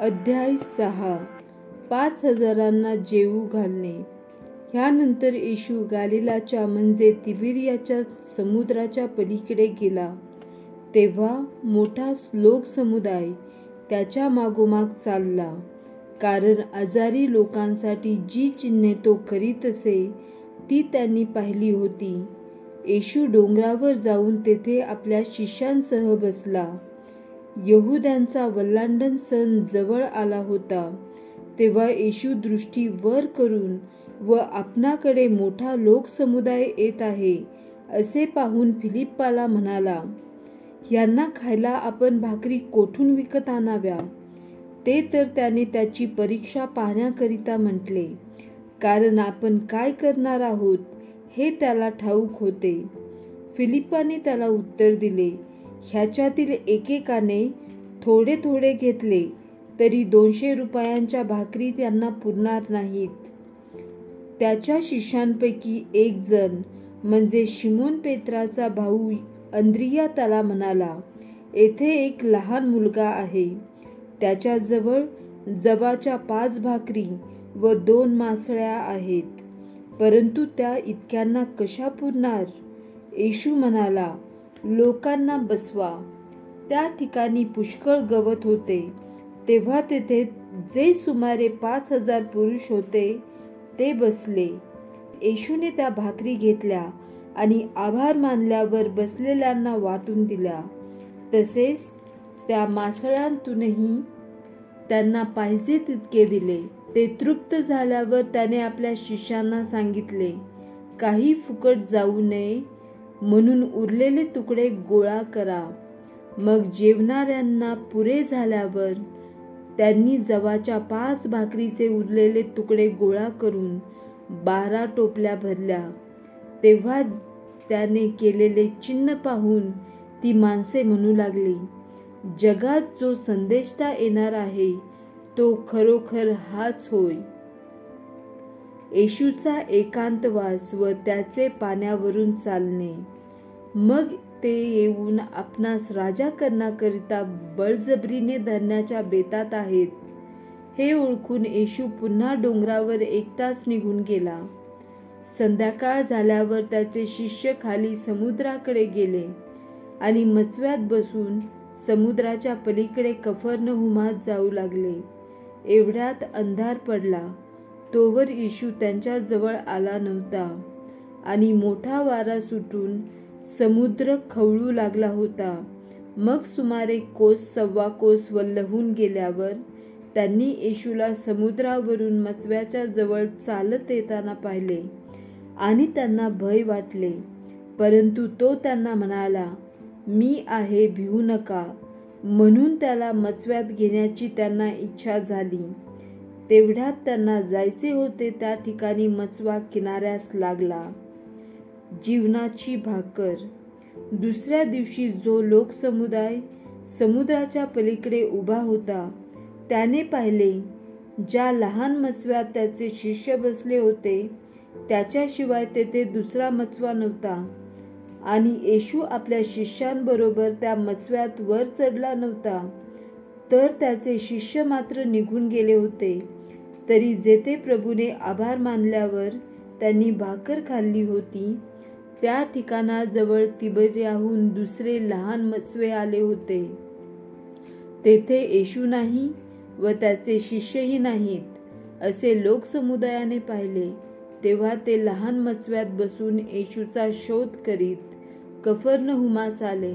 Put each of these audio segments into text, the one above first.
अध्याय 6. 5,000 जेवू घालणे. ह्यानंतर येशू गालिलाच्या म्हणजे तिबिरियाच्या समुद्राच्या पलीकडे गेला. तेव्हा मोठा लोकसमुदाय त्याच्या मागोमाग चालला, कारण आजारी लोकांसाठी जी चिन्हे तो करीत असे ती त्यांनी पाहिली होती. येशू डोंगरावर जाऊन तेथे आपल्या शिष्यांसह बसला. यहुद्यांचा वल्हांडण सण जवळ आला होता. तेव्हा येशू दृष्टी वर करून व आपणाकडे मोठा लोकसमुदाय येत आहे असे पाहून फिलिप्पाला म्हणाला, ह्यांना खायला आपण भाकरी कोठून विकत आणाव्या? ते तर त्याने त्याची परीक्षा पाहण्याकरिता म्हटले, कारण आपण काय करणार आहोत हे त्याला ठाऊक होते. फिलिप्पाने त्याला उत्तर दिले, ह्याच्यातील एकेकाने थोडे थोडे घेतले तरी 200 रुपयांच्या भाकरी त्यांना पुरणार नाहीत. त्याच्या शिष्यांपैकी एक जण म्हणजे शिमोन पेत्राचा भाऊ अंद्रिया त्याला म्हणाला, येथे एक लहान मुलगा आहे. त्याच्याजवळ जवाच्या 5 भाकरी व 2 मासळ्या आहेत, परंतु त्या इतक्यांना कशा पुरणार? येशू म्हणाला, लोकांना बसवा. त्या ठिकाणी पुष्कळ गवत होते. तेव्हा तेथे जे सुमारे 5,000 पुरुष होते ते बसले. येशूने त्या भाकरी घेतल्या आणि आभार मानल्यावर बसलेल्यांना वाटून दिल्या. तसेच त्या मासळ्यांतूनही त्यांना पाहिजे तितके दिले. ते तृप्त झाल्यावर त्याने आपल्या शिष्यांना सांगितले, काही फुकट जाऊ नये म्हणून उरलेले तुकडे गोळा करा. मग जेवणाऱ्यांना पुरे झाल्यावर त्यांनी जवाच्या 5 भाकरीचे उरलेले तुकडे गोळा करून 12 टोपल्या भरल्या. तेव्हा त्याने केलेले चिन्ह पाहून ती माणसे म्हणू लागली, जगात जो संदेष्टा येणार आहे तो खरोखर हाच होय. येशूचा एकांतवास व त्याचे पाण्यावरून चालणे. मग ते येऊन आपणास राजा करण्याकरिता बळजबरीने धरण्याच्या बेतात आहेत, हे ओळखून येशू पुन्हा डोंगरावर एकटाच निघून गेला. संध्याकाळ झाल्यावर त्याचे शिष्य खाली समुद्राकडे गेले आणि मचव्यात बसून समुद्राच्या पलीकडे कफरनहुमात जाऊ लागले. एवढ्यात अंधार पडला, तोवर येशू त्यांच्या जवळ आला नव्हता आणि मोठा वारा सुटून समुद्र खवळू लागला होता. मग सुमारे कोस 1.25 कोस वल्हून गेल्यावर त्यांनी येशूला समुद्रावरून मचव्याच्या जवळ चालत येताना पाहिले आणि त्यांना भय वाटले. परंतु तो त्यांना म्हणाला, मी आहे, भिवू नका. म्हणून त्याला मचव्यात घेण्याची त्यांना इच्छा झाली. तेवढ्यात त्यांना जायचे होते त्या ठिकाणी मचवा किनाऱ्यास लागला. जीवनाची भाकर. दुसऱ्या दिवशी जो लोकसमुदाय समुद्राच्या पलीकडे उभा होता त्याने पाहिले, ज्या लहान मचव्यात त्याचे शिष्य बसले होते त्याच्याशिवाय तेथे दुसरा मचवा नव्हता आणि येशू आपल्या शिष्यांबरोबर त्या मचव्यात वर चढला नव्हता, तर त्याचे शिष्य मात्र निघून गेले होते. तरी जेथे प्रभूने आभार मानल्यावर त्यांनी भाकर खाल्ली होती त्या ठिकाणाजवळ तिबिरियाहून दुसरे लहान मचवे आले होते. तेथे येशू नाही व त्याचे शिष्यही नाहीत असे लोकसमुदायाने पाहिले. तेव्हा ते लहान मचव्यात बसून येशूचा शोध करीत कफरनहुमास आले.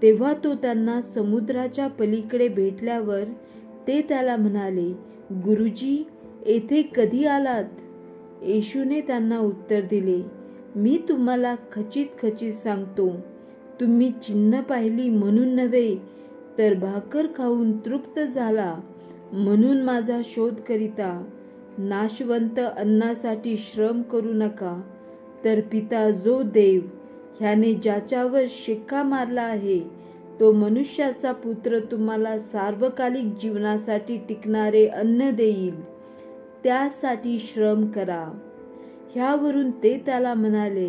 तेव्हा तो त्यांना समुद्राच्या पलीकडे भेटल्यावर ते त्याला म्हणाले, गुरुजी, येथे कधी आलात? येशूने त्यांना उत्तर दिले, मी तुम्हाला खचित खचित सांगतो, तुम्ही चिन्ह पाहिली म्हणून नव्हे, तर भाकर खाऊन तृप्त झाला म्हणून माझा शोध करिता. नाशवंत अन्नासाठी श्रम करू नका, तर पिता जो देव ह्याने ज्याच्यावर शिक्का मारला आहे तो मनुष्याचा पुत्र तुम्हाला सार्वकालिक जीवनासाठी टिकणारे अन्न देईल, त्यासाठी श्रम करा. ह्यावरून ते त्याला म्हणाले,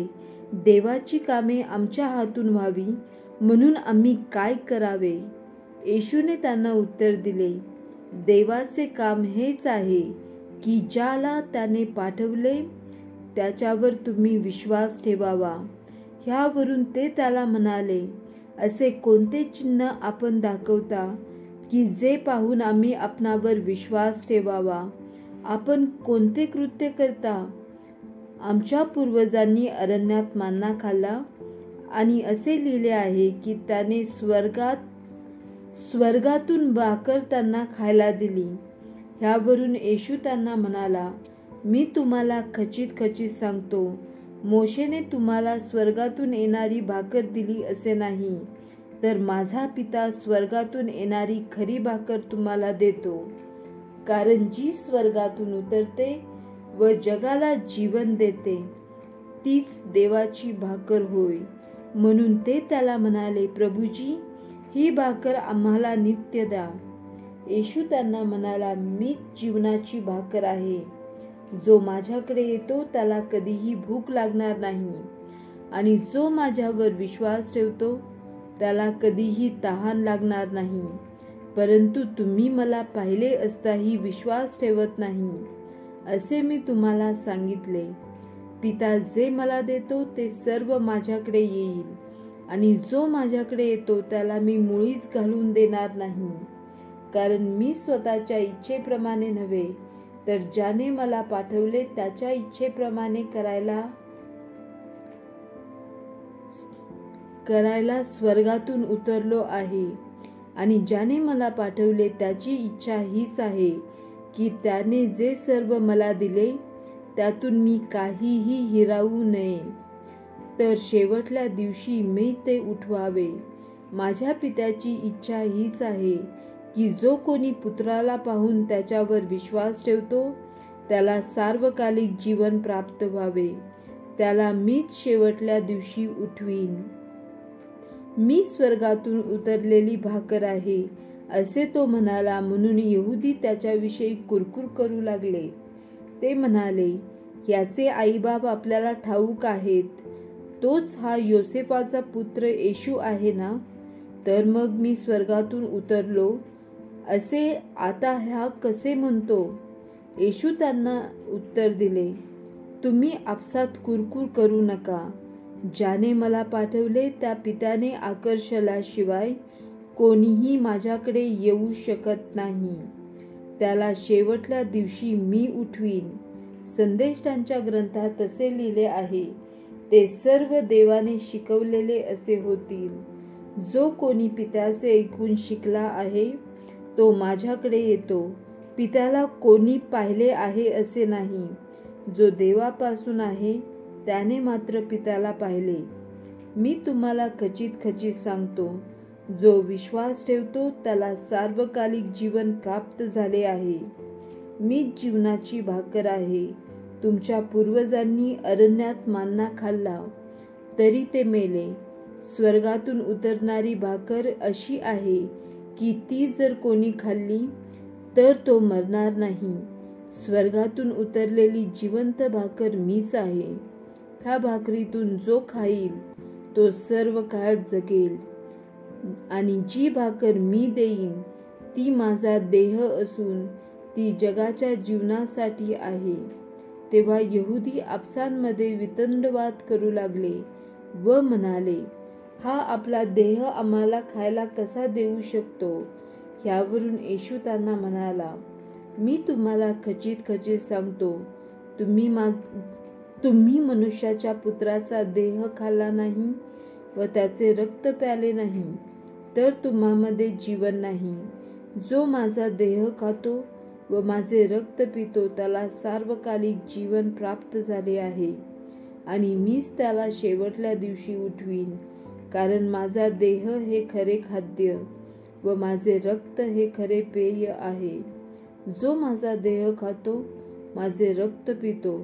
देवाची कामे आमच्या हातून व्हावी म्हणून आम्ही काय करावे? येशूने त्यांना उत्तर दिले, देवाचे काम हेच आहे की ज्याला त्याने पाठवले त्याच्यावर तुम्ही विश्वास ठेवावा. ह्यावरून ते त्याला म्हणाले, असे कोणते चिन्ह आपण दाखवता की जे पाहून आम्ही आपणावर विश्वास ठेवावा? आपण कोणते कृत्य करता? आमच्या पूर्वजांनी अरण्यात मन्ना खाल्ला आणि असे लिहिले आहे की त्याने स्वर्गातून भाकर त्यांना खायला दिली. ह्यावरून येशू त्यांना म्हणाला, मी तुम्हाला खचित सांगतो, मोशेने तुम्हाला स्वर्गातून येणारी भाकर दिली असे नाही, तर माझा पिता स्वर्गातून येणारी खरी भाकर तुम्हाला देतो. कारण जी स्वर्गातून उतरते व जगाला जीवन देते तीच देवाची भाकर होय. म्हणून ते त्याला म्हणाले, प्रभुजी, ही भाकर आम्हाला नित्य द्या. येशू त्यांना म्हणाला, मीच जीवनाची भाकर आहे. जो माझ्याकडे येतो त्याला कधीही भूक लागणार नाही, आणि जो माझ्यावर विश्वास ठेवतो त्याला कधीही तहान लागणार नाही. परंतु तुम्ही मला पाहिले असताही विश्वास ठेवत नाही, असे मी तुम्हाला सांगितले. पिता जे मला देतो ते सर्व माझ्याकडे येईल, आणि जो माझ्याकडे येतो त्याला मी मुळीच घालून देणार नाही. कारण मी स्वतःच्या इच्छेप्रमाणे नव्हे, तर ज्याने मला पाठवले त्याच्या इच्छेप्रमाणे करायला स्वर्गातून उतरलो आहे. आणि ज्याने मला पाठवले त्याची इच्छा हीच आहे की त्याने जे सर्व मला दिले त्यातून मी काहीही हिरावू नये, तर शेवटल्या दिवशी मी ते उठवावे. माझ्या पित्याची इच्छा हीच आहे की जो कोणी पुत्राला पाहून त्याच्यावर विश्वास ठेवतो त्याला सार्वकालिक जीवन प्राप्त व्हावे. त्याला मीच शेवटल्या दिवशी उठवीन. मी स्वर्गातून उतरलेली भाकर आहे, असे तो म्हणाला. म्हणून यहुदी त्याच्याविषयी कुरकुर करू लागले. ते म्हणाले, याचे आईबाप आपल्याला ठाऊक आहेत, तोच हा योसेफाचा पुत्र येशू आहे ना? तर मग मी स्वर्गातून उतरलो असे आता हा कसे म्हणतो? येशू त्यांना उत्तर दिले, तुम्ही आपसात कुरकुर करू नका. ज्याने मला पाठवले त्या पित्याने आकर्षल्याशिवाय कोणीही माझ्याकडे येऊ शकत नाही. त्याला शेवटल्या दिवशी मी उठवीन. संदेष्टांच्या ग्रंथात असे लिहिले आहे, ते सर्व देवाने शिकवलेले असे होतील. जो कोणी पित्याचे ऐकून शिकला आहे तो माझ्याकडे येतो. पित्याला कोणी पाहिले आहे असे नाही. जो देवापासून आहे त्याने मात्र पित्याला पाहिले. मी तुम्हाला खचित सांगतो, जो विश्वास ठेवतो त्याला सार्वकालिक जीवन प्राप्त झाले आहे. मीच जीवनाची भाकर आहे. तुमच्या पूर्वजांनी अरण्यात मन्ना खाल्ला तरी ते मेले. स्वर्गातून उतरणारी भाकर अशी आहे की ती जर कोणी खाल्ली तर तो मरणार नाही. स्वर्गातून उतरलेली जिवंत भाकर मीच आहे. ह्या भाकरीतून जो खाईल तो सर्व काळ जगेल. आणि जी भाकर मी देईन ती माझा देह असून ती जगाच्या जीवनासाठी आहे. तेव्हा यहुदी आपसांमध्ये वितंडवाद करू लागले व म्हणाले, हा आपला देह आम्हाला खायला कसा देऊ शकतो? ह्यावरून येशू त्यांना म्हणाला, मी तुम्हाला खचित सांगतो, तुम्ही मनुष्याच्या पुत्राचा देह खाल्ला नाही व त्याचे रक्त प्याले नाही तर तुम्हामध्ये जीवन नाही. जो माझा देह खातो व माझे रक्त पितो त्याला सार्वकालिक जीवन प्राप्त झाले आहे, आणि मीच त्याला शेवटल्या दिवशी उठवीन. कारण माझा देह हे खरे खाद्य व माझे रक्त हे खरे पेय आहे. जो माझा देह खातो, माझे रक्त पितो,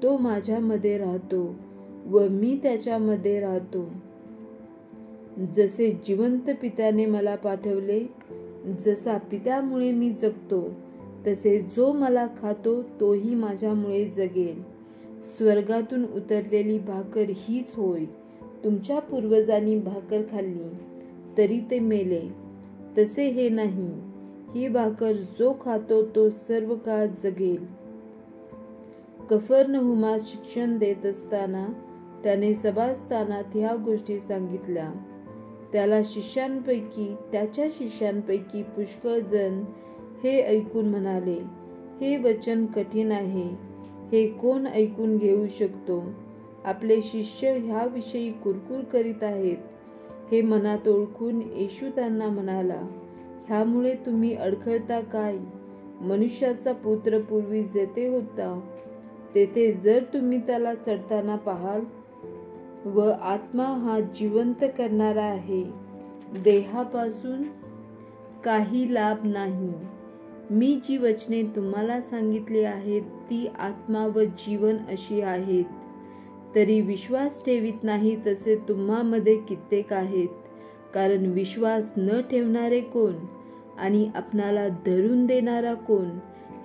तो माझ्यामध्ये राहतो व मी त्याच्यामध्ये राहतो. जसे जिवंत पित्याने मला पाठवले, जसा पित्यामुळे मी जगतो, तसे जो मला खातो तोही माझ्यामुळे जगेल. स्वर्गातून उतरलेली भाकर हीच होय. तुमच्या पूर्वजांनी भाकर खाल्ली तरी ते मेले, तसे हे नाही. ही भाकर जो खातो तो सर्व काळ जगेल. कफरनहुमात शिक्षण देत असताना त्याने सभास्थानात ह्या गोष्टी सांगितल्या. त्याच्या शिष्यांपैकी पुष्कळ जण हे ऐकून म्हणाले, हे वचन कठीण आहे, हे कोण ऐकून घेऊ शकतो? आपले शिष्य ह्याविषयी कुरकुर करीत आहेत. हे मनात ओळखून येशू त्यांना म्हणाला, ह्यामुळे तुम्ही अडखळता काय? मनुष्याचा पुत्र पूर्वी जेथे होता तेथे जर तुम्ही त्याला चढताना पाहाल, व आत्मा हा जिवंत करणारा आहे, देहापासून काही लाभ नाही. मी जी वचने तुम्हाला सांगितली आहेत ती आत्मा व जीवन अशी आहेत. तरी विश्वास ठेवीत नाही तसे तुम्हामध्ये कित्येक आहेत. कारण विश्वास न ठेवणारे कोण आणि आपणाला धरून देणारा कोण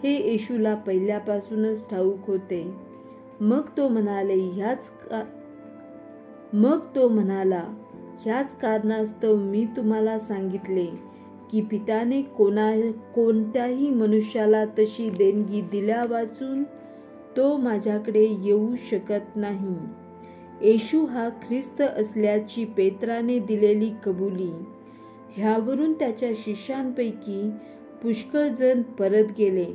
हे येशूला पहिल्यापासूनच ठाऊक होते. मग तो म्हणाला, ह्याच कारणास्तव मी तुम्हाला सांगितले की पित्याने कोणत्याही मनुष्याला तशी देणगी दिल्या वाचून तो माझ्याकडे येऊ शकत नाही. येशू हा ख्रिस्त असल्याची पेत्राने दिलेली कबुली. ह्यावरून त्याच्या शिष्यांपैकी पुष्कळ जण परत गेले.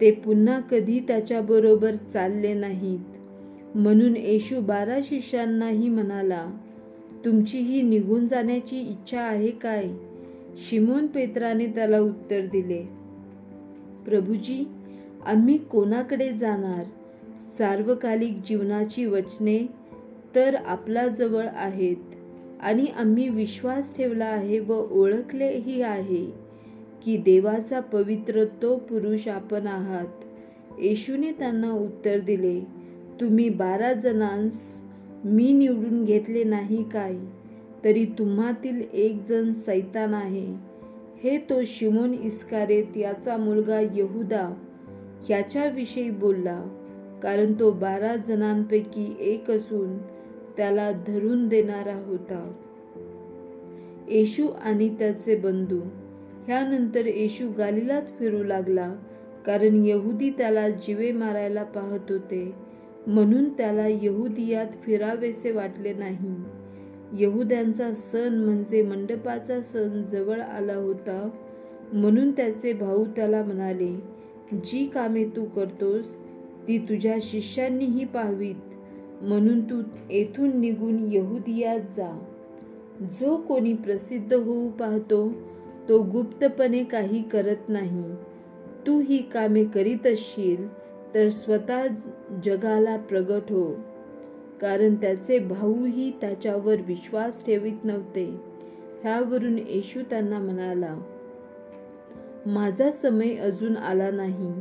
ते पुन्हा कधी त्याच्याबरोबर चालले नाहीत. म्हणून येशू 12 शिष्यांनाही म्हणाला, तुमचीही निघून जाण्याची इच्छा आहे काय? शिमोन पेत्राने त्याला उत्तर दिले, प्रभुजी, आम्ही कोणाकडे जाणार? सार्वकालिक जीवनाची वचने तर आपल्या जवळ आहेत आणि आम्ही विश्वास ठेवला आहे व ओळखलेही आहे की देवाचा पवित्र तो पुरुष आपण आहात. येशूने त्यांना उत्तर दिले, तुम्ही 12 जणांस मी निवडून घेतले नाही काय? तरी तुम्हातील एक जण सैतान आहे. हे तो शिमोन इस्कारियोत याचा मुलगा यहूदा ह्याच्याविषयी बोलला, कारण तो 12 जणांपैकी एक असून त्याला धरून देणारा होता. येशू आणि त्याचे बंधू. ह्यानंतर येशू गलिलात फिरू लागला, कारण यहुदी त्याला जीवे मारायला पाहत होते, म्हणून त्याला यहुदियात फिरावेसे वाटले नाही. यहुद्यांचा सण म्हणजे मंडपाचा सण जवळ आला होता. म्हणून त्याचे भाऊ त्याला म्हणाले, जी कामे तू करतोस ती तुझ्या शिष्यांनीही पाहावीत, म्हणून तू येथून निघून यहुदियात जा. जो कोणी प्रसिद्ध होऊ पाहतो तो गुप्तपणे काही करत नाही. तू ही कामे करीत असशील तर स्वतः जगाला प्रगट हो. कारण त्याचे भाऊही त्याच्यावर विश्वास ठेवीत नव्हते. ह्यावरून येशू त्यांना म्हणाला, माझा समय अजून आला नाही,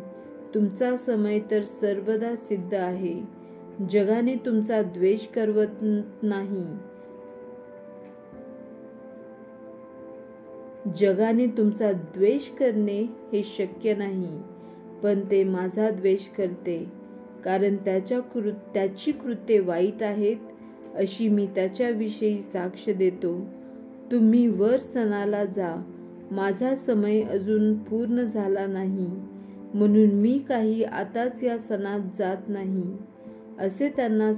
तुमचा समय तर सर्वदा सिद्ध आहे. जगाने तुमचा द्वेष करवत नाही. जगाने तुमचा द्वेष करणे हे शक्य नाही, पण ते माझा द्वेष करते, कारण त्याची कृत्ये वाईट आहेत, अशी मी त्याच्याविषयी साक्ष देतो. तुम्ही वर सणाला जा, माझा समय अजून पूर्ण झाला नाही, म्हणून मी काही आताच या सणात जात नाही. असे त्यांना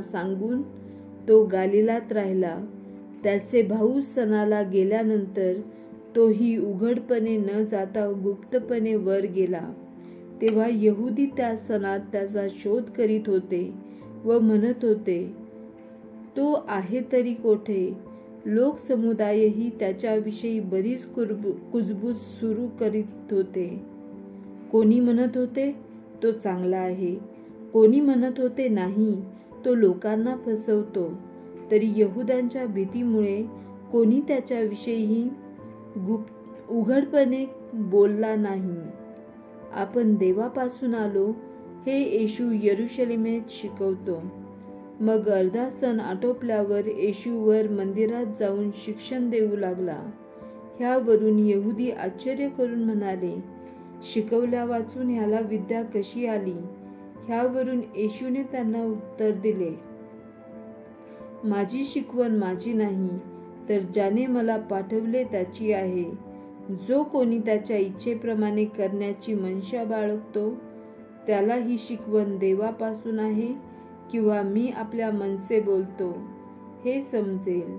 सांगून तो गलिलात राहिला. त्याचे भाऊ सणाला गेल्यानंतर तोही उघडपणे न जाता गुप्तपणे वर गेला. तेव्हा यहुदी त्या सणात त्याचा शोध करीत होते व म्हणत होते, तो आहे तरी कोठे? लोकसमुदायही त्याच्याविषयी बरीच कुजबूज सुरू करीत होते. कोणी म्हणत होते, तो चांगला आहे. कोणी म्हणत होते, नाही, तो लोकांना फसवतो. तरी यहुद्यांच्या भीतीमुळे कोणी त्याच्याविषयी उघडपणे बोलला नाही. आपण देवापासून आलो हे येशू यरुशलेमेत शिकवतो. मग अर्धा सण आटोपल्यावर येशू वर मंदिरात जाऊन शिक्षण देऊ लागला. ह्यावरून यहुदी आश्चर्य करून म्हणाले, शिकवल्या वाचून ह्याला विद्या कशी आली? ह्यावरून येशूने त्यांना उत्तर दिले, माझी शिकवण माझी नाही, तर ज्याने मला पाठवले त्याची आहे. जो कोणी त्याच्या इच्छेप्रमाणे करण्याची मनशा बाळगतो त्याला ही शिकवण देवापासून आहे किंवा मी आपल्या मनसे बोलतो हे समजेल.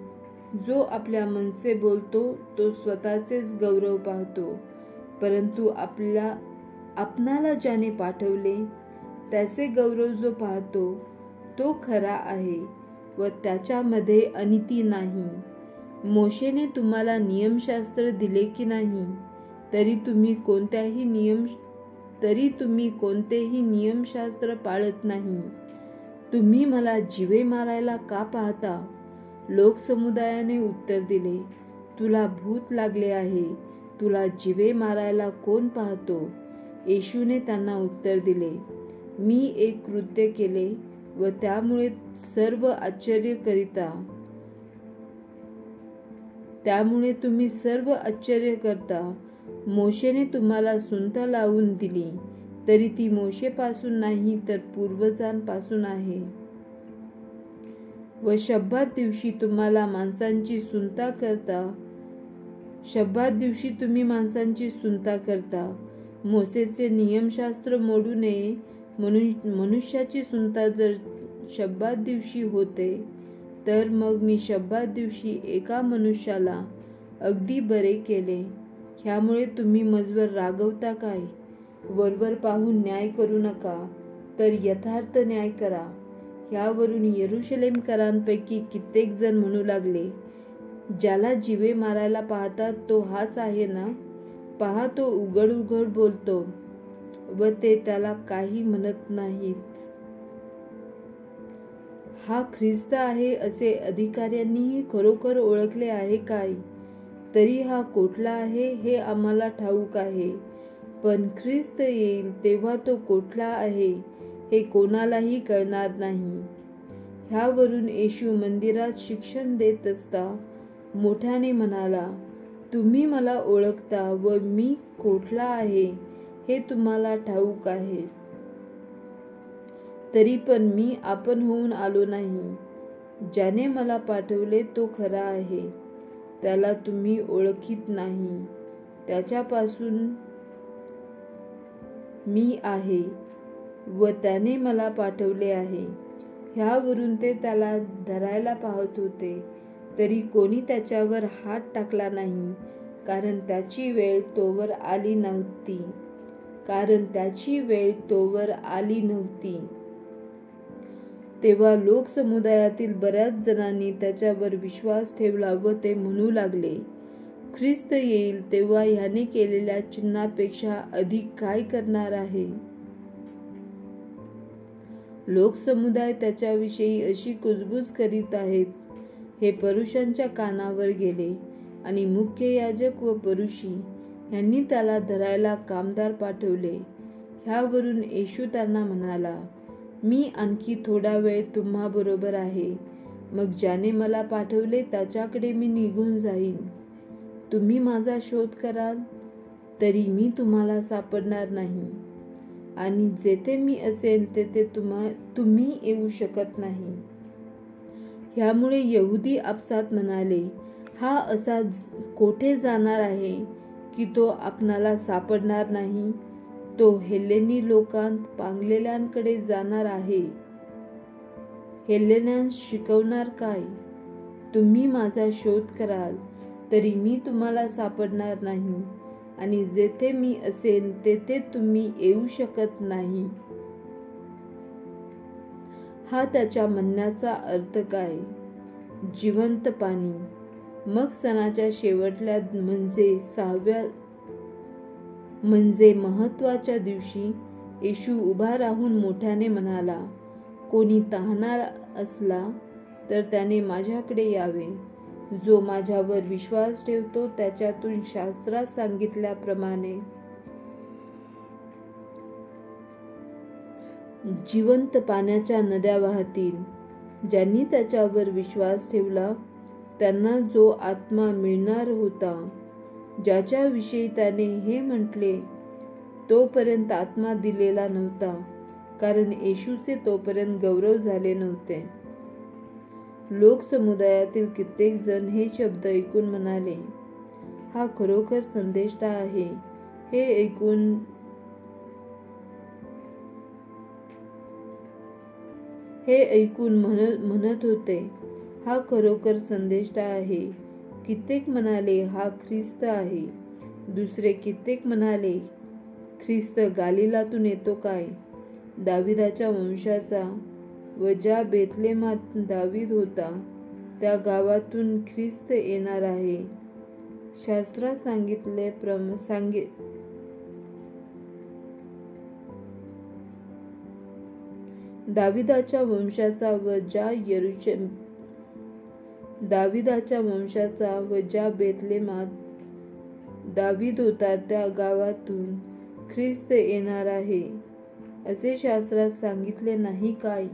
जो आपल्या मनसे बोलतो तो स्वतःचेच गौरव पाहतो, परंतु आपणाला ज्याने पाठवले त्याचे गौरव जो पाहतो तो खरा आहे व त्याच्यामध्ये अनिती नाही. मोशेने तुम्हाला नियमशास्त्र दिले की नाही, तरी तुम्ही कोणतेही नियमशास्त्र पाळत नाही. तुम्ही मला जीवे मारायला का पाहता? लोकसमुदायाने उत्तर दिले, तुला भूत लागले आहे. तुला जीवे मारायला कोण पाहतो? येशूने त्यांना उत्तर दिले, मी एक कृत्य केले व त्यामुळे तुम्ही सर्व आश्चर्य करता. मोशेने तुम्हाला सुंठ लावून दिली, तरी ती मोशेपासून नाही तर पूर्वजांपासून आहे. व शब्बात दिवशी तुम्ही माणसांची सुंता करता. मोसेचे नियमशास्त्र मोडू नये म्हणून मनुष्याची सुंता जर शब्बात दिवशी होते, तर मग मी शब्बात दिवशी एका मनुष्याला अगदी बरे केले. ह्यामुळे तुम्ही मजवर रागवता काय? वरवर पाहून न्याय करू नका, तर यथार्थ न्याय करा. ह्यावरून यरुशलेमकरांपैकी कित्येक जण म्हणू लागले, ज्याला जीवे मारायला पाहतात तो हाच आहे ना? पहा, तो उघड उघड बोलतो व ते त्याला काही म्हणत नाहीत. हा ख्रिस्त आहे असे अधिकाऱ्यांनीही खरोखर ओळखले आहे काय? तरी हा कोठला आहे हे आम्हाला ठाऊक आहे, पण ख्रिस्त येईल तेव्हा तो कोठला आहे हे कोणालाही कळणार नाही. ह्यावरून येशू मंदिरात शिक्षण देत असता मोठ्याने म्हणाला, तुम्ही मला ओळखता व मी कोठला आहे हे तुम्हाला ठाऊक आहे. तरी पण मी आपण होऊन आलो नाही. ज्याने मला पाठवले तो खरा आहे, त्याला तुम्ही ओळखीत नाही. त्याच्यापासून मी आहे व त्याने मला पाठवले आहे. ह्यावरून ते त्याला धरायला पाहत होते, तरी कोणी त्याच्यावर हात टाकला नाही, कारण त्याची वेळ तोवर आली नव्हती. तेव्हा लोकसमुदायातील बऱ्याच जणांनी त्याच्यावर विश्वास ठेवला व ते म्हणू लागले, ख्रिस्त येईल तेव्हा ह्याने केलेल्या चिन्हापेक्षा अधिक काय करणार आहे? लोकसमुदाय त्याच्याविषयी अशी कुजबूज करीत आहेत हे परुषांच्या कानावर गेले आणि मुख्य याजक व परुषी यांनी त्याला धरायला कामदार पाठवले. ह्यावरून येशू त्यांना म्हणाला, मी आणखी थोडा वेळ तुम्हा बरोबर आहे, मग ज्याने मला पाठवले त्याच्याकडे मी निघून जाईन. तुम्ही माझा शोध कराल, तरी मी तुम्हाला सापडणार नाही, आणि जेथे मी असेन तेथे तुम्ही येऊ शकत नाही. ह्यामुळे यहुदी आपसात म्हणाले, हा असा कोठे जाणार आहे की तो आपणाला सापडणार नाही? तो हेलेनी लोकांत पांगलेल्यांकडे जाणार आहे. हेलेन्यांस शिकवणार काय? तुम्ही माझा शोध कराल, तरी मी तुम्हाला सापडणार नाही, आणि जेथे मी असेन तेथे तुम्ही येऊ शकत नाही. हा त्याच्या म्हणण्याचा अर्थ काय? जिवंत पाणी. मग सणाच्या शेवटल्या म्हणजे महत्वाच्या दिवशी येशू उभा राहून मोठ्याने म्हणाला, कोणी तहाणार असला तर त्याने माझ्याकडे यावे. जो माझ्यावर विश्वास ठेवतो त्याच्यातून शास्त्रात सांगितल्याप्रमाणे जिवंत पाण्याच्या नद्या वाहतील. ज्यांनी त्याच्यावर विश्वास ठेवला त्यांना जो आत्मा मिळणार होता, ज्याच्याविषयी त्याने हे म्हटले, तोपर्यंत आत्मा दिलेला नव्हता, कारण येशूचे तोपर्यंत गौरव झाले नव्हते. लोकसमुदायातील कित्येक जण हे शब्द ऐकून म्हणाले, हा खरोखर संदेष्टा आहे. हे ऐकून म्हणत होते, हा खरोखर संदेष्टा आहे. कित्येक म्हणाले, हा ख्रिस्त आहे. दुसरे कित्येक म्हणाले, ख्रिस्त गालिलातून येतो काय? दाविदाच्या वंशाचा व ज्या बेथलेहेमात दावीद होता त्या गावातून ख्रिस्त येणार आहे. शास्त्रात दाविदाच्या वंशाचा व ज्या बेथलेहेमात दावीद होता त्या गावातून ख्रिस्त येणार आहे असे शास्त्रात सांगितले नाही काय?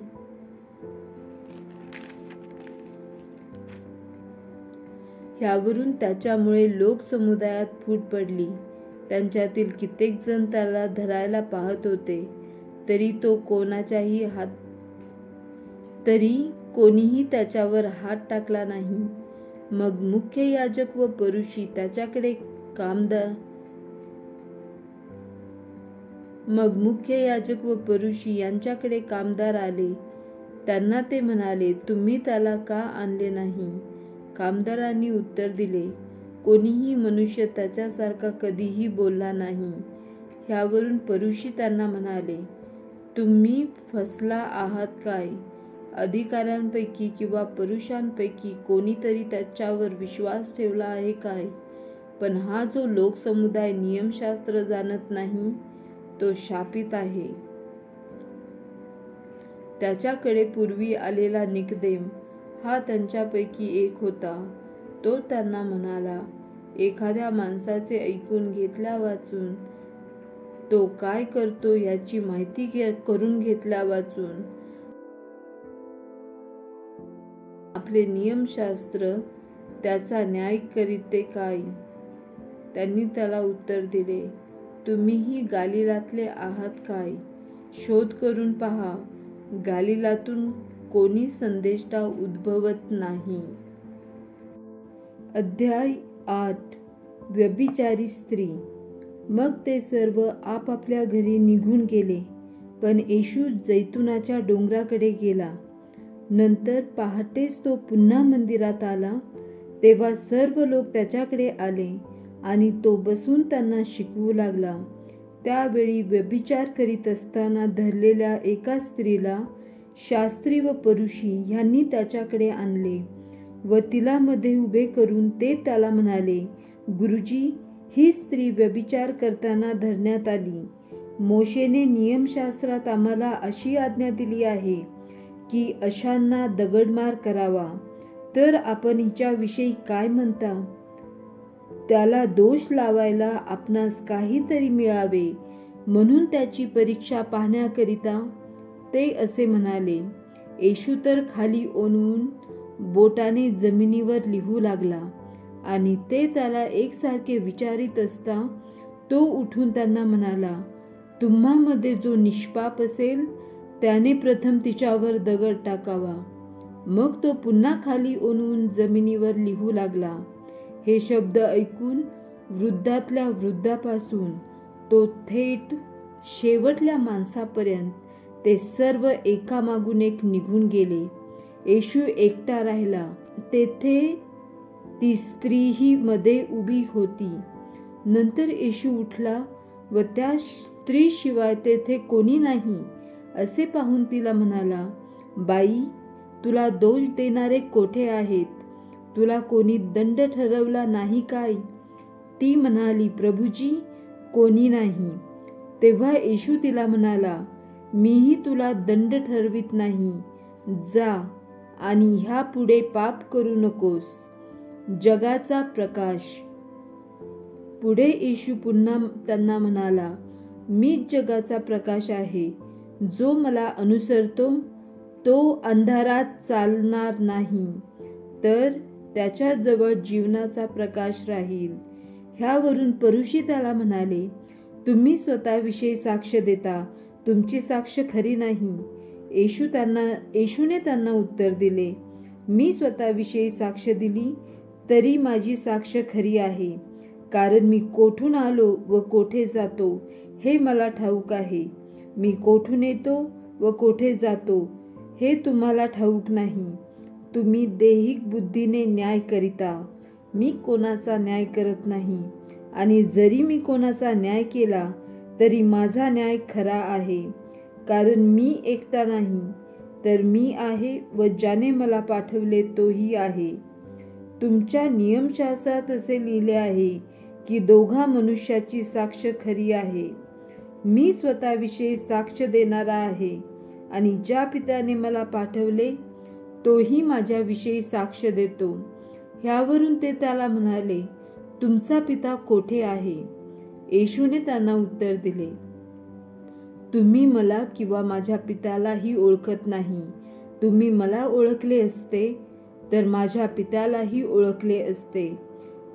ह्यावरून त्याच्यामुळे लोकसमुदायात फूट पडली. त्यांच्यातील कित्येक जण त्याला धरायला पाहत होते, तरी कोणीही त्याच्यावर हात टाकला नाही. मग मुख्य याजक व परुषी यांच्याकडे कामदार आले. त्यांना ते म्हणाले, तुम्ही त्याला का आणले नाही? कामदारांनी उत्तर दिले, कोणीही मनुष्य त्याच्यासारखा कधीही बोलला नाही. ह्यावरून परुषी त्यांना म्हणाले, तुम्ही फसला आहात काय? अधिकाऱ्यांपैकी किंवा पुरुषांपैकी कोणीतरी त्याच्यावर विश्वास ठेवला आहे काय? पण हा जो लोकसमुदाय नियमशास्त्र जाणत नाही तो शापित आहे. त्याच्याकडे पूर्वी आलेला निकदेम हा त्यांच्यापैकी एक होता. तो त्यांना म्हणाला, एखाद्या माणसाचे ऐकून घेतल्यावाचून तो काय करतो याची माहिती करून घेतल्यावाचून आपले नियमशास्त्र त्याचा न्याय करीते काय? त्यांनी त्याला उत्तर दिले, तुम्हीही गालिलातले आहात काय? शोध करून पहा, गालिलातून कोणी संदेष्टा उद्भवत नाही. अध्याय 8. व्यभिचारी स्त्री. मग ते सर्व आपापल्या घरी निघून गेले. पण येशू जैतुनाच्या डोंगराकडे गेला. नंतर पहाटेच तो पुन्हा मंदिरात आला. तेव्हा सर्व लोक त्याच्याकडे आले आणि तो बसून त्यांना शिकवू लागला. त्यावेळी व्यभिचार करीत असताना धरलेल्या एका स्त्रीला शास्त्री व परुषी ह्यांनी त्याच्याकडे आणले व तिला मध्ये उभे करून ते त्याला म्हणाले, गुरुजी, ही स्त्री व्यभिचार करताना धरण्यात आली. मोशेने नियमशास्त्रात आम्हाला अशी आज्ञा दिली आहे की अशांना दगडमार करावा. तर आपण हिच्याविषयी काय म्हणता? त्याला दोष लावायला आपणास काहीतरी मिळावे म्हणून त्याची परीक्षा पाहण्याकरिता ते असे म्हणाले. येशू तर खाली ओनवून बोटाने जमिनीवर लिहू लागला आणि ते त्याला एकसारखे विचारित असता तो उठून त्यांना म्हणाला, तुम्हामध्ये जो निष्पाप असेल त्याने प्रथम तिच्यावर दगड टाकावा. मग तो पुन्हा खाली ओनवून जमिनीवर लिहू लागला. हे शब्द ऐकून वृद्धातल्या वृद्धापासून तो थेट शेवटल्या माणसापर्यंत ते सर्व एकामागून एक निघून गेले. येशू एकटा राहिला. तेथे ती स्त्रीही मध्ये उभी होती. नंतर येशू उठला व त्या स्त्रीशिवाय तेथे कोणी नाही असे पाहून तिला म्हणाला, बाई, तुला दोष देणारे कोठे आहेत? तुला कोणी दंड ठरवला नाही काय? ती म्हणाली, प्रभुजी, कोणी नाही. तेव्हा येशू तिला म्हणाला, मीही तुला दंड ठरवित नाही. जा आणि ह्या पुढे पाप करू नकोस. जगाचा प्रकाश. पुढे येशू पुन्हा त्यांना म्हणाला, मीच जगाचा प्रकाश आहे. जो मला अनुसरतो तो अंधारात चालणार नाही, तर त्याच्याजवळ जीवनाचा प्रकाश राहील. ह्यावरून परुषी त्याला म्हणाले, तुम्ही स्वतःविषयी साक्ष देता, तुमची साक्ष खरी नाही. येशूने त्यांना उत्तर दिले, मी स्वतःविषयी साक्ष दिली तरी माझी साक्ष खरी आहे, कारण मी कोठून आलो व कोठे जातो हे मला ठाऊक आहे. मी कोठून येतो व कोठे जातो हे तुम्हाला ठाऊक नाही. तुम्ही दैहिक बुद्धीने न्याय करिता, मी कोणाचा न्याय करत नाही. आणि जरी मी कोणाचा न्याय केला तरी माझा न्याय खरा आहे, कारण मी एकटा नाही, तर मी आहे व ज्याने मला पाठवले तोही आहे. तुमच्या नियमशास्त्रात असे लिहिले आहे की दोघा मनुष्याची साक्ष खरी आहे. मी स्वतःविषयी साक्ष देणारा आहे आणि ज्या पित्याने मला पाठवले तोही माझ्याविषयी साक्ष देतो. ह्यावरून ते त्याला म्हणाले, तुमचा पिता कोठे आहे? येशूने त्यांना उत्तर दिले, तुम्ही मला किंवा माझ्या पित्यालाही ओळखत नाही. तुम्ही मला ओळखले असते तर माझ्या पित्यालाही ओळखले असते.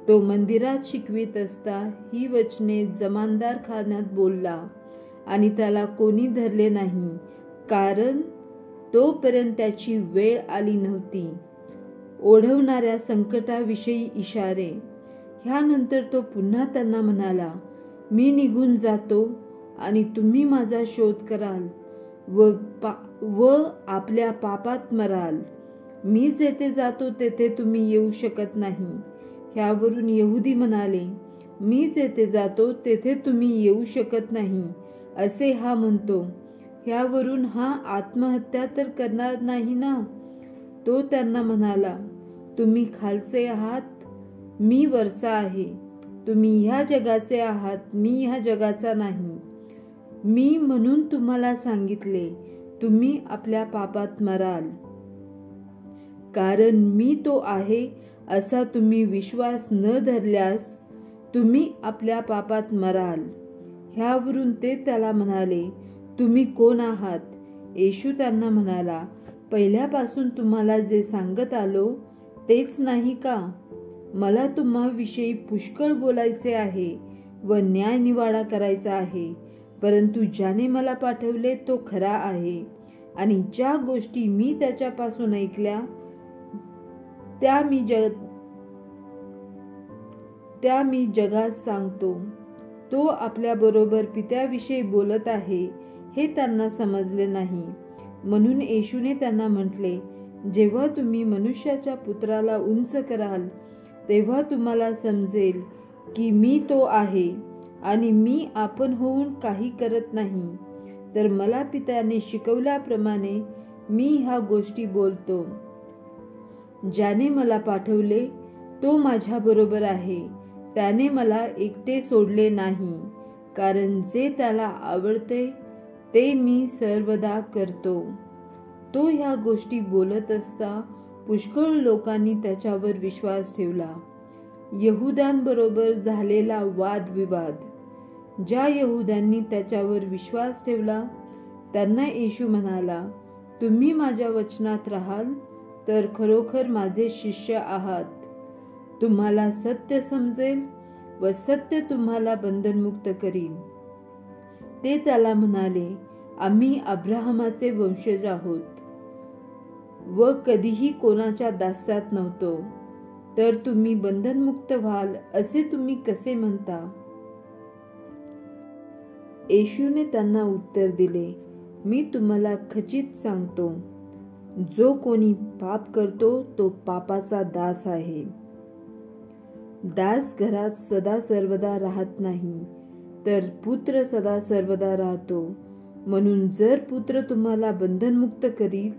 तो मंदिरात शिकवित असता ही वचने जमानदार खान्यात बोलला आणि त्याला कोणी धरले नाही, कारण तोपर्यंत त्याची वेळ आली नव्हती. ओढवणाऱ्या संकटाविषयी इशारे. ह्यानंतर तो पुन्हा त्यांना म्हणाला, मी निघून जातो आणि तुम्ही माझा शोध कराल व आपल्या पापात मराल. मी जेथे जातो तेथे तुम्ही येऊ शकत नाही. ह्यावरून यहुदी म्हणाले, मी जेथे जातो तेथे तुम्ही येऊ शकत नाही असे हा म्हणतो. ह्यावरून हा आत्महत्या तर करणार नाही ना? तो त्यांना म्हणाला, तुम्ही खालचे आहात, मी वरचा आहे. तुम्ही ह्या जगाचे आहात, मी ह्या जगाचा नाही. मी म्हणून तुम्हाला सांगितले, तुम्ही आपल्या पापात मराल. कारण मी तो आहे असा तुम्ही विश्वास न धरल्यास तुम्ही आपल्या पापात मराल. ह्यावरून ते त्याला म्हणाले, तुम्ही कोण आहात? येशू त्यांना म्हणाला, पहिल्यापासून तुम्हाला जे सांगत आलो तेच नाही का? मला तुम्हाविषयी पुष्कळ बोलायचे आहे व न्याय निवाडा करायचा आहे, परंतु ज्याने मला पाठवले तो खरा आहे आणि ज्या गोष्टी मी त्याच्यापासून ऐकल्या त्या मी जगात सांगतो. तो आपल्या बरोबर पित्याविषयी बोलत आहे हे त्यांना समजले नाही. म्हणून येशूने त्यांना म्हटले, जेव्हा तुम्ही मनुष्याच्या पुत्राला उंच कराल तेव्हा तुम्हाला समजेल की मी तो आहे आणि मी आपण होऊन काही करत नाही, तर मला पित्याने शिकवल्याप्रमाणे मी ह्या गोष्टी बोलतो. ज्याने मला पाठवले तो माझ्या बरोबर आहे. त्याने मला एकटे सोडले नाही, कारण जे त्याला आवडते ते मी सर्वदा करतो. तो ह्या गोष्टी बोलत असता पुष्कळ लोकांनी त्याच्यावर विश्वास ठेवला. यहुद्यांबरोबर झालेला वादविवाद. ज्या यहुद्यांनी त्याच्यावर विश्वास ठेवला त्यांना येशू म्हणाला, तुम्ही माझ्या वचनात राहाल तर खरोखर माझे शिष्य आहात. तुम्हाला सत्य समजेल व सत्य तुम्हाला बंधनमुक्त करील. ते त्याला म्हणाले, आम्ही अब्राहमाचे वंशज आहोत व कधीही कोणाच्या दास्यात नव्हतो, तर तुम्ही बंधनमुक्त व्हाल असे तुम्ही कसे म्हणता? येशूने त्यांना उत्तर दिले, मी तुम्हाला खचित सांगतो, जो कोणी पाप करतो तो पापाचा दास आहे. दास घरात सदा सर्वदा राहत नाही, तर पुत्र सदा सर्वदा राहतो. म्हणून जर पुत्र तुम्हाला बंधनमुक्त करील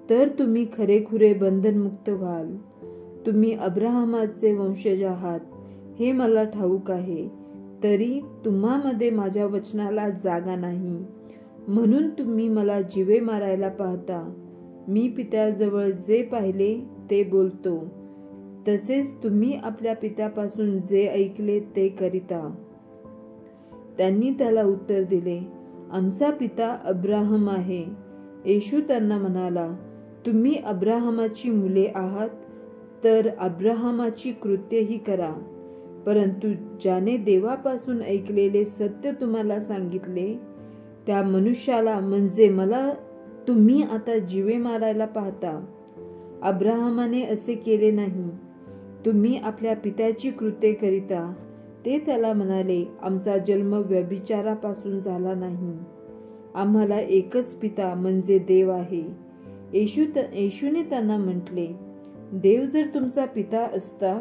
तर तुम्ही खरेखुरे बंधनमुक्त व्हाल. तुम्ही अब्राहमाचे वंशज आहात हे मला ठाऊक आहे, तरी तुम्हामध्ये माझ्या वचनाला जागा नाही. म्हणून तुम्ही मला जीवे मारायला पाहता. मी पित्याजवळ जे पाहिले ते बोलतो, तसेच तुम्ही आपल्या पित्यापासून जे ऐकले ते करिता. त्यांनी त्याला उत्तर दिले, आमचा पिता अब्राहम आहे. येशू त्यांना म्हणाला, तुम्ही अब्राहमाची मुले आहात तर अब्राहमाची कृत्येही करा. परंतु ज्याने देवापासून ऐकलेले सत्य तुम्हाला सांगितले त्या मनुष्याला म्हणजे मला तुम्ही आता जीवे मारायला पाहता. अब्राहमाने असे केले नाही. तुम्ही आपल्या पित्याची कृत्ये करिता. ते त्याला म्हणाले, आमचा जन्म व्यभिचारापासून झाला नाही. आम्हाला एकच पिता म्हणजे देव आहे. येशूने त्यांना म्हटले, देव जर तुमचा पिता असता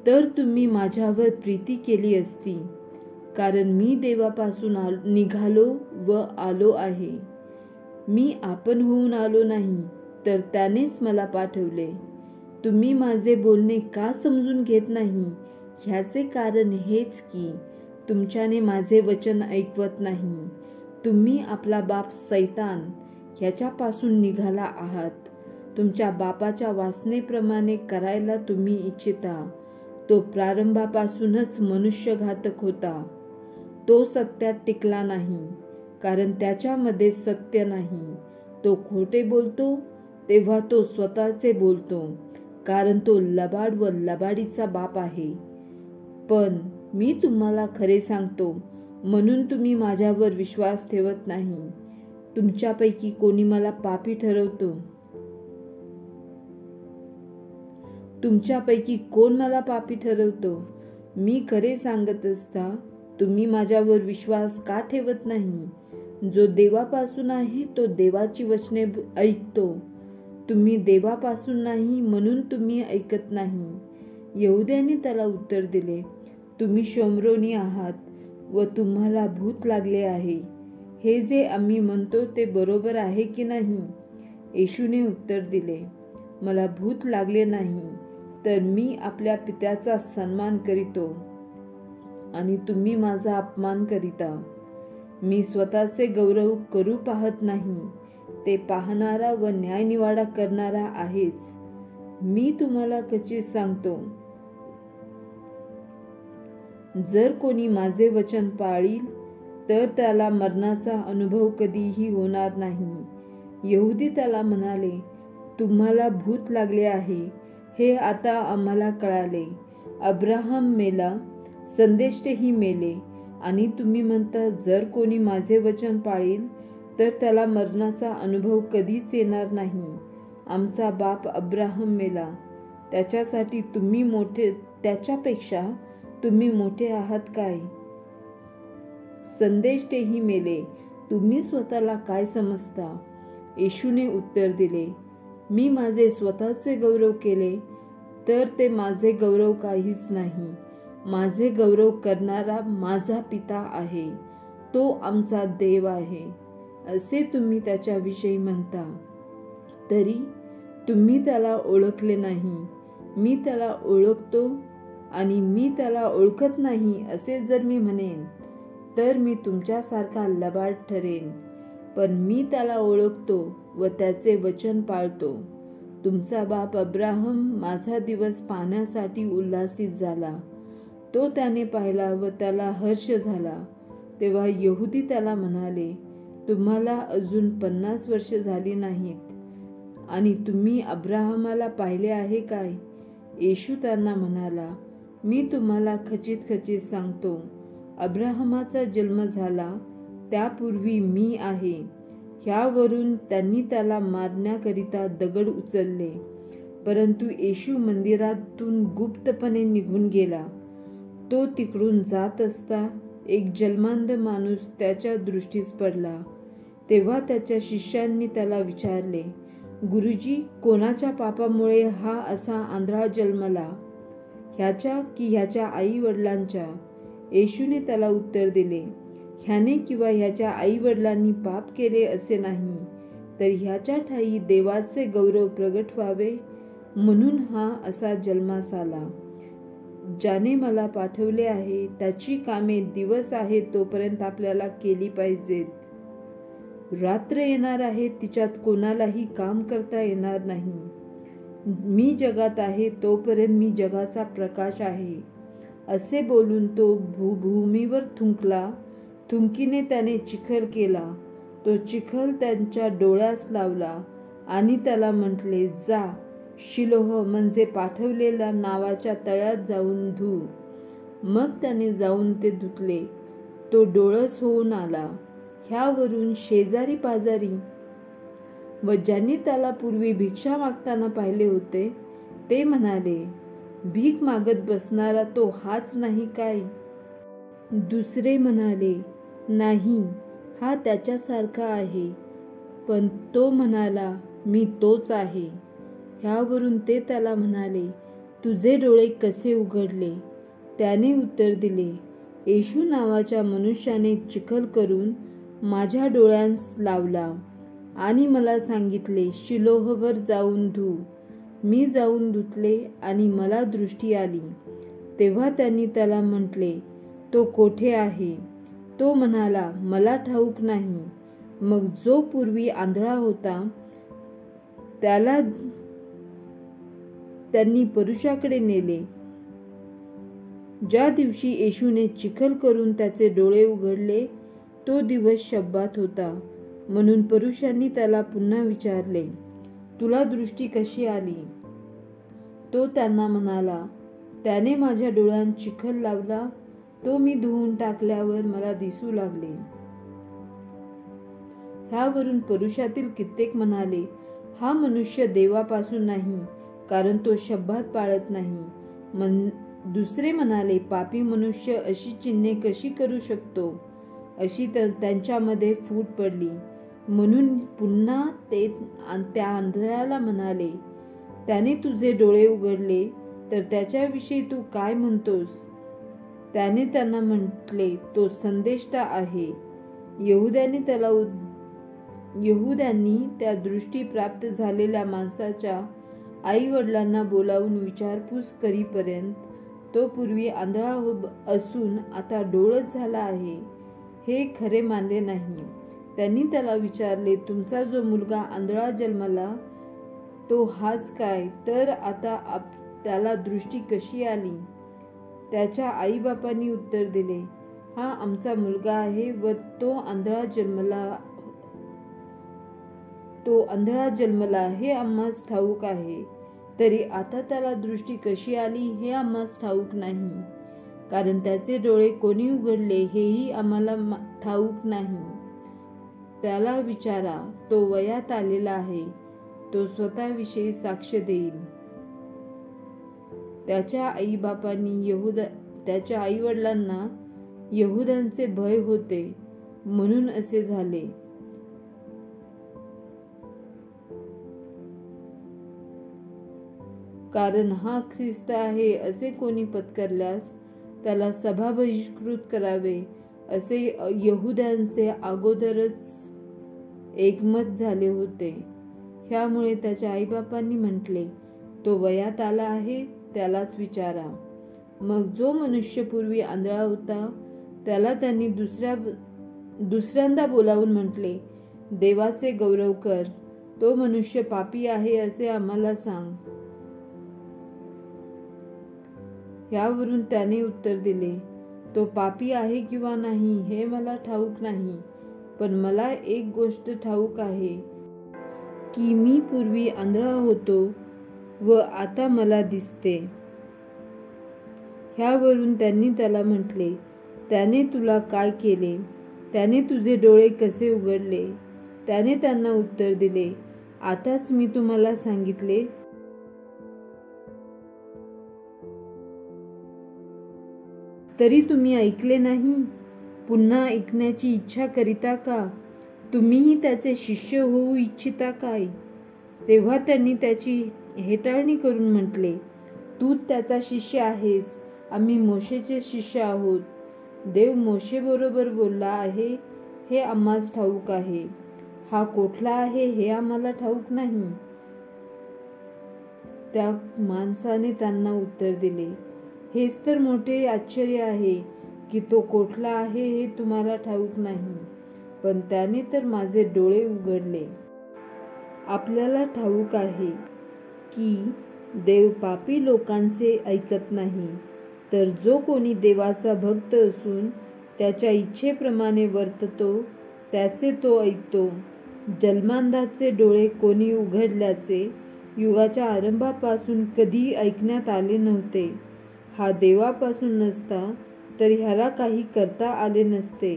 तर तुम्ही माझ्यावर प्रीती केली असती, कारण मी देवापासून निघालो व आलो आहे. मी आपण होऊन आलो नाही, तर त्यानेच मला पाठवले. तुम्ही माझे बोलणे का समजून घेत नाही? ह्याचे कारण हेच की तुमच्याने माझे वचन ऐकवत नाही. तुम्ही आपला बाप सैतान ह्याच्यापासून निघाला आहात. तुमच्या बापाच्या वासनेप्रमाणे करायला तुम्ही इच्छिता. तो प्रारंभापासूनच मनुष्यघातक होता. तो सत्यात टिकला नाही, कारण त्याच्यामध्ये सत्य नाही. तो खोटे बोलतो तेव्हा तो स्वतःचे बोलतो, कारण तो लबाड व लबाडीचा बाप आहे. पण मी तुम्हाला खरे सांगतो, म्हणून तुम्ही माझ्यावर विश्वास ठेवत नाही. तुमच्यापैकी कोणी मला पापी ठरवतो? तुमच्यापैकी कोण मला पापी ठरवतो? मी खरे सांगत असता तुम्ही माझ्यावर विश्वास का ठेवत नाही? जो देवापासून आहे तो देवाची वचने ऐकतो. तुम्ही देवापासून नाही, म्हणून तुम्ही ऐकत नाही. यहुद्यांनी त्याला उत्तर दिले, तुम्ही शोमरोनी आहात व तुम्हाला भूत लागले आहे. हे जे आम्ही म्हणतो ते बरोबर आहे की नाही? येशूने उत्तर दिले, मला भूत लागले नाही, तर मी आपल्या पित्याचा सन्मान करीतो आणि तुम्ही माझा अपमान करीता. मी स्वतःचे गौरव करू पाहत नाही, ते पाहणारा व न्यायनिवाडा करणारा आहेच. मी तुम्हाला खचित सांगतो, जर कोणी माझे वचन पाळील तर त्याला मरणाचा अनुभव कधीही होणार नाही. यहुदी त्याला म्हणाले, तुम्हाला भूत लागले आहे हे आता आम्हाला कळाले. अब्राहम मेला, संदेष्टेही मेले, आणि तुम्ही म्हणता जर कोणी माझे वचन पाळील तर त्याला मरणाचा अनुभव कधीच येणार नाही. आमचा बाप अब्राहम मेला, त्याच्यासाठी त्याच्यापेक्षा तुम्ही मोठे आहात काय? संदेष्टेही मेले, तुम्ही स्वतःला काय समजता? येशूने उत्तर दिले, मी माझे स्वतःचे गौरव केले तर ते माझे गौरव काहीच नाही. माझे गौरव करणारा माझा पिता आहे, तो आमचा देव आहे, असे तुम्ही त्याच्याविषयी म्हणता. तरी तुम्ही त्याला ओळखले नाही. मी त्याला ओळखतो आणि मी त्याला ओळखत नाही असे जर मी म्हणेन तर मी तुमच्यासारखा लबाड ठरेन. पण मी त्याला ओळखतो व त्याचे वचन पाळतो. तुमचा बाप अब्राहम माझा दिवस पाहण्यासाठी उल्हासित झाला. तो त्याने पाहिला व त्याला हर्ष झाला. तेव्हा यहुदी त्याला म्हणाले, तुम्हाला अजून 50 वर्ष झाली नाहीत आणि तुम्ही अब्राहमाला पाहिले आहे काय? येशू त्यांना म्हणाला, मी तुम्हाला खचित सांगतो, अब्राहमाचा जन्म झाला त्यापूर्वी मी आहे. ह्यावरून त्यांनी त्याला मारण्याकरिता दगड उचलले. परंतु येशू मंदिरातून गुप्तपणे निघून गेला. तो तिकडून जात असता एक जन्मांध माणूस त्याच्या दृष्टीस पडला. तेव्हा त्याच्या शिष्यांनी त्याला विचारले, गुरुजी, कोणाच्या पापामुळे हा असा आंधळा जन्मला, ह्याच्या की ह्याच्या आई वडिलांच्या? येशूने त्याला उत्तर दिले, ह्याने किंवा ह्याच्या आई वडिलांनी पाप केले असे नाही, तर ह्याच्या ठायी देवाचे गौरव प्रगट व्हावे म्हणून हा असा जन्मास आला. ज्याने मला पाठवले आहे त्याची कामे दिवस आहे तोपर्यंत आपल्याला केली पाहिजेत. रात्र येणार आहे, तिच्यात कोणालाही काम करता येणार नाही. मी जगात आहे तोपर्यंत मी जगाचा प्रकाश आहे. असे बोलून तो भूमीवर थुंकला. थुंकीने त्याने चिखल केला. तो चिखल त्यांच्या डोळ्यास लावला आणि त्याला म्हटले, जा, शिलोह म्हणजे पाठवलेल्या नावाच्या तळ्यात जाऊन धु. मग त्याने जाऊन ते धुतले. तो डोळस होऊन आला. ह्यावरून शेजारी पाजारी व ज्यांनी त्याला पूर्वी भिक्षा मागताना पाहिले होते ते म्हणाले, भीक मागत बसणारा तो हाच नाही काय? दुसरे म्हणाले, नाही, हा त्याच्यासारखा आहे. पण तो म्हणाला, मी तोच आहे. ह्यावरून ते त्याला म्हणाले, तुझे डोळे कसे उघडले? त्याने उत्तर दिले, येशू नावाच्या मनुष्याने चिखल करून माझ्या डोळ्यांस लावला आणि मला सांगितले, शिलोहवर जाऊन धू. मी जाऊन धुतले आणि मला दृष्टी आली. तेव्हा त्यांनी त्याला म्हटले, तो कोठे आहे? तो म्हणाला, मला ठाऊक नाही. मग जो पूर्वी आंधळा होता त्याला त्यांनी पुरुषाकडे नेले. ज्या दिवशी येशूने चिखल करून त्याचे डोळे उघडले तो दिवस शब्बात होता. म्हणून पुरुषांनी त्याला पुन्हा विचारले, तुला दृष्टी कशी आली? तो त्यांना म्हणाला, त्याने माझ्या डोळ्यांत चिखल लावला. तो मी धुवून टाकल्यावर मला दिसू लागले. ह्यावरून पुरुषातील कित्येक म्हणाले, हा मनुष्य देवापासून नाही, कारण तो शब्बात पाळत नाही. दुसरे म्हणाले, पापी मनुष्य अशी चिन्हे कशी करू शकतो? अशी त्यांच्यामध्ये फूट पडली. म्हणून पुन्हा ते त्या आंधळ्याला म्हणाले, त्याने तुझे डोळे उघडले तर त्याच्याविषयी तू काय म्हणतोस? त्याने त्यांना म्हटले, तो संदेष्टा आहे. यहुद्यांनी त्या दृष्टी प्राप्त झालेल्या माणसाच्या आई वडिलांना बोलावून विचारपूस करीपर्यंत तो पूर्वी आंधळा असून आता डोळस झाला आहे हे खरे मानले नाही. त्यांनी त्याला विचारले, तुमचा जो मुलगा आंधळा जन्मला तो हाच काय? तर आता त्याला दृष्टी कशी आली? त्याच्या आईबापांनी उत्तर दिले, हा आमचा मुलगा आहे व तो आंधळा जन्मला हे आम्हास ठाऊक आहे. तरी आता त्याला दृष्टी कशी आली हे आम्हास ठाऊक नाही, कारण त्याचे डोळे कोणी उघडले हेही आम्हाला ठाऊक नाही. त्याला विचारा, तो वयात आलेला आहे, तो स्वतःविषयी साक्ष देईल. त्याच्या आई वडिलांना यहुद्यांचे भय होते म्हणून असे झाले. कारण हा ख्रिस्त आहे असे कोणी पत्करल्यास त्याला सभा बहिष्कृत करावे असे यहुद्यांचे अगोदरच एकमत झाले होते. ह्यामुळे त्याच्या आईबापांनी म्हटले, तो वयात आला आहे, त्यालाच विचारा. मग जो मनुष्य पूर्वी आंधळा होता त्याला त्यांनी दुसऱ्यांदा बोलावून म्हटले, देवाचे गौरव कर. तो मनुष्य पापी आहे असे आम्हाला सांग. यावरून त्याने उत्तर दिले, तो पापी आहे किंवा नाही हे मला ठाऊक नाही, पण मला एक गोष्ट ठाऊक आहे की मी पूर्वी आंधळा होतो व आता मला दिसते. ह्यावरून त्यांनी त्याला म्हटले, त्याने तुला काय केले? त्याने तुझे डोळे कसे उघडले? त्याने त्यांना उत्तर दिले, आताच मी तुम्हाला सांगितले, तरी तुम्ही ऐकले नाही. पुन्हा ऐकण्याची इच्छा करिता का? तुम्हीही त्याचे शिष्य होऊ इच्छिता काय? तेव्हा त्यांनी त्याची हेटाळणी करून म्हटले, तू त्याचा शिष्य आहेस, आम्ही मोशेचे शिष्य आहोत. देव मोशे बरोबर बोलला आहे हे आम्हास ठाऊक आहे. हा कोठला आहे हे आम्हाला ठाऊक नाही. त्या माणसाने त्यांना उत्तर दिले, हेच तर मोठे आश्चर्य आहे की तो कोठला आहे हे तुम्हाला ठाऊक नाही, पण त्याने तर माझे डोळे उघडले. आपल्याला ठाऊक आहे की देव पापी लोकांचे ऐकत नाही, तर जो कोणी देवाचा भक्त असून त्याच्या इच्छेप्रमाणे वर्ततो त्याचे तो ऐकतो. जन्मांधाचे डोळे कोणी उघडल्याचे युगाच्या आरंभापासून कधी ऐकण्यात आले नव्हते. हा देवापासून नसता तर ह्याला काही करता आले नसते.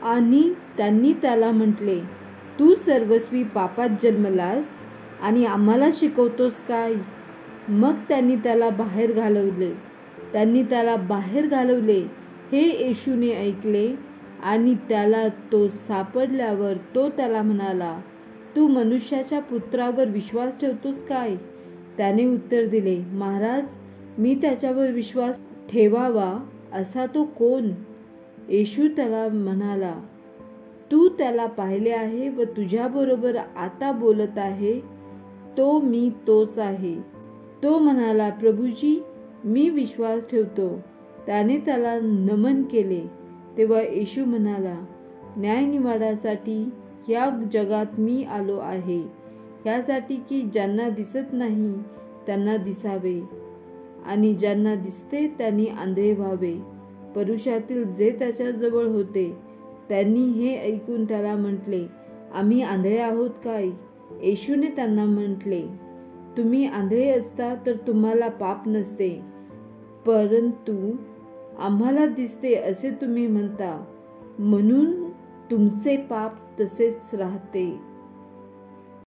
आणि त्यांनी त्याला म्हटले, तू सर्वस्वी पापात जन्मलास आणि आम्हाला शिकवतोस काय? मग त्यांनी त्याला बाहेर घालवले. हे येशूने ऐकले आणि त्याला तो सापडल्यावर तो त्याला म्हणाला, तू मनुष्याच्या पुत्रावर विश्वास ठेवतोस काय? त्याने उत्तर दिले, महाराज, मी त्याच्यावर विश्वास ठेवावा असा तो कोण? येशू त्याला म्हणाला, तू त्याला पाहिले आहे व तुझ्याबरोबर आता बोलत आहे तो मी तोच आहे. तो म्हणाला, प्रभूजी, मी विश्वास ठेवतो. त्याने त्याला नमन केले. तेव्हा येशू म्हणाला, न्यायनिवाड्यासाठी या जगात मी आलो आहे, यासाठी की ज्यांना दिसत नाही त्यांना दिसावे आणि ज्यांना दिसते त्यांनी आंधळे व्हावे. परुषातील जे त्याच्याजवळ होते त्यांनी हे ऐकून त्याला म्हटले, आम्ही आंधळे आहोत काय? येशूने त्यांना म्हटले, तुम्ही आंधळे असता तर तुम्हाला पाप नसते, परंतु आम्हाला दिसते असे तुम्ही म्हणता, म्हणून तुमचे पाप तसेच राहते.